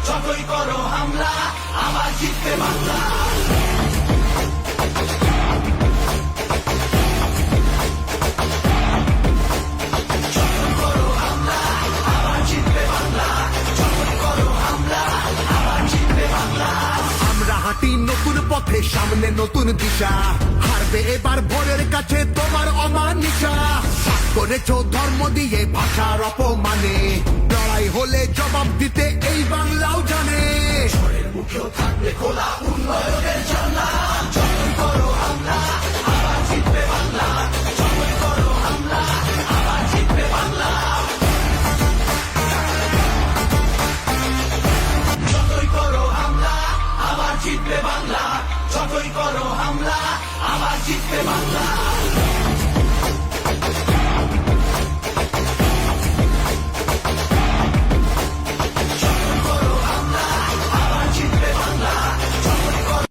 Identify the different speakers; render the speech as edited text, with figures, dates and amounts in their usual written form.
Speaker 1: যতই করো হামলা আবার জিতবে বাংলা। যতই করো হামলা আবার জিতবে বাংলা, যতই করো হামলা আবার জিতবে বাংলা।
Speaker 2: আমরা হাঁটি নতুন পথে, সামনে নতুন দিশা, হারবে এবার ভোরের কাছে তোমার অমানিসা। ভাগ করেছো ধর্ম দিয়ে ভাষার অপমানে, লড়াই হলে জবাব দিতে এই বাংলাও জানে।
Speaker 1: ঝড়ের মুখেও থাকবে খোলা উন্নয়নের জানলা।